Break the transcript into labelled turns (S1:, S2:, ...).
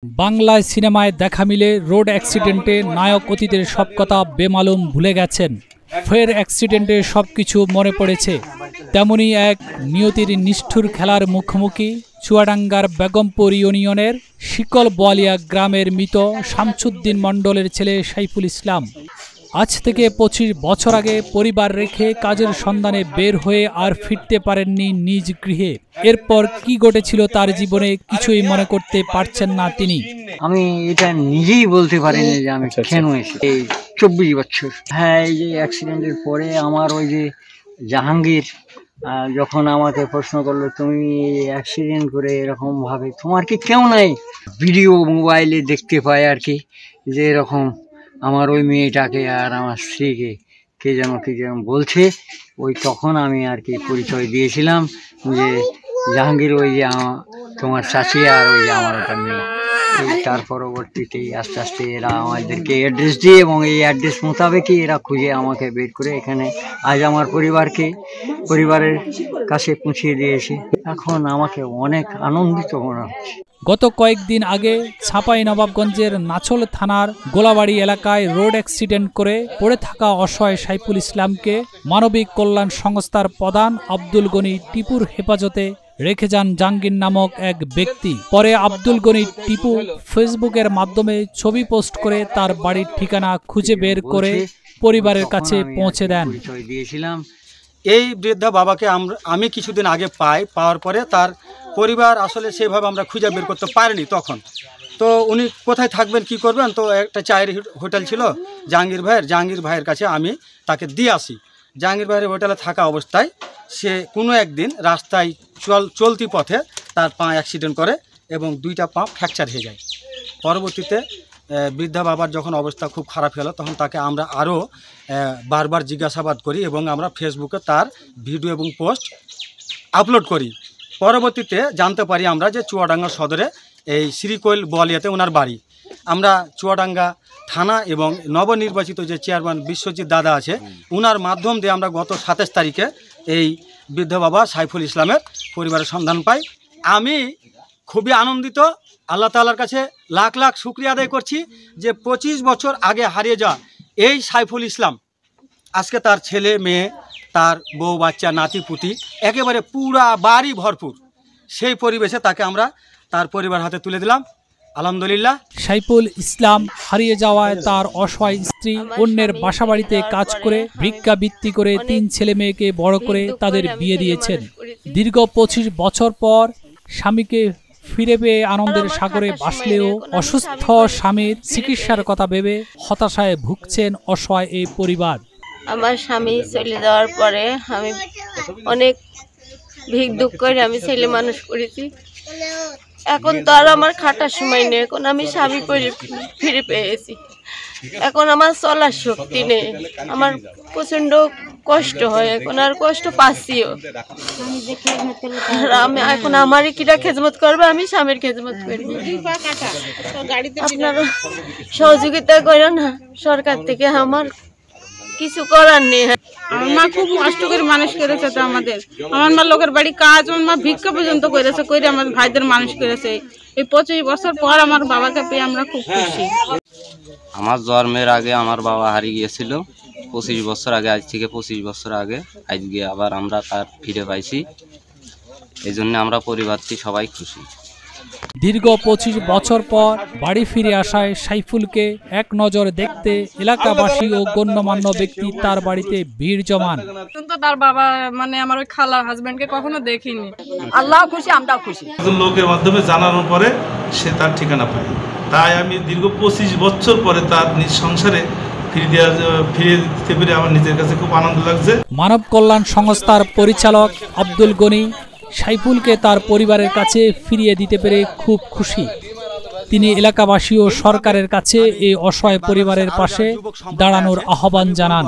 S1: বাংলায় সিনেমায় দেখা মিলে রোড অ্যাক্সিডেন্টে নায়ক অতীতের সব কথা বেমালুম ভুলে গেছেন, ফের অ্যাক্সিডেন্টে সবকিছু মনে পড়েছে। তেমনি এক নিয়তির নিষ্ঠুর খেলার মুখোমুখি চুয়াডাঙ্গার বেগমপুর ইউনিয়নের শিকল বোয়ালিয়া গ্রামের মৃত শামসুদ্দিন মণ্ডলের ছেলে সাইফুল ইসলাম। আজ থেকে 25 বছর আগে পরিবার রেখে কাজের সন্ধানে বের হয়ে আর ফিরতে পারেননি নিজ গৃহে। এরপর কি ঘটেছিল তার জীবনে কিছুই মনে করতে পারছেন না তিনি।
S2: আমি এটা নিজেই বলতে পারিনি যে আমি কেন এসেছি। এই 24 বছর, হ্যাঁ, এই যে অ্যাক্সিডেন্টের পরে আমার ওই যে জাহাঙ্গীর যখন আমাকে প্রশ্ন করলো, তুমি অ্যাক্সিডেন্ট করে এরকম ভাবে তোমার কি কেউ নাই, ভিডিও মোবাইলে দেখতে পাই আর কি, যে এরকম আমার ওই মেয়েটাকে আর আমার স্ত্রীকে কে যেন বলছে। ওই তখন আমি আর কি পরিচয় দিয়েছিলাম যে জাহাঙ্গীর ওই যে তোমার চাচি আর ওই যে আমার ওটা মেয়ে। তার পরবর্তীতে আস্তে আস্তে এরা আমাদেরকে অ্যাড্রেস দিয়ে এবং এই অ্যাড্রেস মোতাবেকই এরা খুঁজে আমাকে বের করে এখানে আজ আমার পরিবারের কাছে পৌঁছিয়ে দিয়েছে। এখন আমাকে অনেক আনন্দিত মনে হচ্ছে।
S1: গত কয়েকদিন আগে চাঁপাইনবাবগঞ্জের নাচল থানার গোলাবাড়ি এলাকায় রোড অ্যাক্সিডেন্ট করে পড়ে থাকা অসহায় সাইফুল ইসলামকে মানবিক কল্যাণ সংস্থার প্রধান আব্দুল গনি টিপুর হেফাজতে রেখে যান জাহাঙ্গীর নামক এক ব্যক্তি। পরে আব্দুল গনি টিপু ফেসবুকের মাধ্যমে ছবি পোস্ট করে তার বাড়ির ঠিকানা খুঁজে বের করে পরিবারের কাছে পৌঁছে দেন।
S3: এই বৃদ্ধা বাবাকে আমি কিছুদিন আগে পাওয়ার পরে তার পরিবার আসলে সেভাবে আমরা খুঁজে বের করতে পারিনি তখন। তো উনি কোথায় থাকবেন কি করবেন, তো একটা চায়ের হোটেল ছিল জাহাঙ্গীর ভাইয়ের কাছে আমি তাকে দিয়ে আসি। জাহাঙ্গীর ভাইয়ের হোটেলে থাকা অবস্থায় সে কোনো একদিন রাস্তায় চলতি পথে তার পা অ্যাক্সিডেন্ট করে এবং 2টা পা ফ্র্যাকচার হয়ে যায়। পরবর্তীতে বৃদ্ধা বাবার যখন অবস্থা খুব খারাপ হলো তখন তাকে আমরা আরও বারবার জিজ্ঞাসাবাদ করি এবং আমরা ফেসবুকে তার ভিডিও এবং পোস্ট আপলোড করি। পরবর্তীতে জানতে পারি আমরা যে চুয়াডাঙ্গা সদরে এই শ্রীকৈল বোয়ালিয়াতে ওনার বাড়ি। আমরা চুয়াডাঙ্গা থানা এবং নবনির্বাচিত যে চেয়ারম্যান বিশ্বজিৎ দাদা আছে ওনার মাধ্যম দিয়ে আমরা গত 27 তারিখে এই বৃদ্ধ বাবা সাইফুল ইসলামের পরিবারের সন্ধান পাই। আমি খুবই আনন্দিত, আল্লাহ তাআলার কাছে লাখ লাখ শুকরিয়া আদায় করছি যে 25 বছর আগে হারিয়ে যাওয়া এই সাইফুল ইসলাম আজকে তার ছেলে মেয়ে, তার বউ বাচ্চা, নাতি পুতি, একেবারে পুরা বাড়ি ভরপুর সেই পরিবেশে তাকে আমরা তার পরিবার হাতে তুলে দিলাম। আলহামদুলিল্লাহ।
S1: সাইফুল ইসলাম হারিয়ে যাওয়ায় তার অসহায় স্ত্রী অন্যের বাসাবাড়িতে কাজ করে ভিক্ষাবৃত্তি করে 3 ছেলে মেয়েকে বড় করে তাদের বিয়ে দিয়েছেন। দীর্ঘ 25 বছর পর স্বামীকে ফিরে পেয়ে আনন্দের সাগরে ভাসলেও অসুস্থ স্বামীর চিকিৎসার কথা ভেবে হতাশায় ভুগছেন অসহায় এই পরিবার।
S4: আমার স্বামী চলে যাওয়ার পরে আমি অনেক ভিক দুঃখ করে আমি ছেলে মানুষ করেছি। এখন তো আর আমার খাটার সময় নেই, এখন আমি স্বামী ফিরে পেয়েছি। এখন আমার চলার শক্তি নেই, আমার প্রচন্ড কষ্ট হয়, এখন আর কষ্ট পাচ্ছিও। আমি এখন আমারই কিরা খেদমত করবে, আমি স্বামীর খেদমত করবো। আপনারা সহযোগিতা করেন না সরকার থেকে, আমার কিছু করার নেই।
S5: আমার মা খুব কষ্ট করে মানুষ করেছে, তো আমার মা লোকের বাড়ি কাজ, আমার মা ভিক্ষা পর্যন্ত করেছে, করে আমার ভাইদের মানুষ করেছে। এই 25 বছর পর আমার বাবাকে পেয়ে আমরা খুব খুশি।
S6: আমার জন্মের আগে আমার বাবা হারিয়ে গিয়েছিল 25 বছর আগে, আজ থেকে 25 বছর আগে। আজকে আবার আমরা তার ফিরে পাইছি, এই জন্য আমরা পরিবারটি সবাই খুশি।
S1: দীর্ঘ 25 বছর পর বাড়ি ফিরে আসায় সাইফুলকে এক নজর দেখতে এলাকাবাসী ও গণ্যমান্য ব্যক্তি তার বাড়িতে ভিড় জমান।
S5: কিন্তু তার বাবা মানে আমার ওই খালা হাজবেন্ডকে কখনো দেখিনি। আল্লাহ খুশি, আমরাও খুশি।
S7: লোকের মাধ্যমে জানানোর পরে সে তার ঠিকানা পায়, তাই আমি দীর্ঘ 25 বছর পরে তার নিজ সংসারে ফিরিয়ে দিতে পেরে আমার নিজের কাছে খুব আনন্দ লাগছে।
S1: মানব কল্যাণ সংস্থার পরিচালক আব্দুল গনি সাইফুলকে তার পরিবারের কাছে ফিরিয়ে দিতে পেরে খুব খুশি। তিনি এলাকাবাসী ও সরকারের কাছে এই অসহায় পরিবারের পাশে দাঁড়ানোর আহ্বান জানান।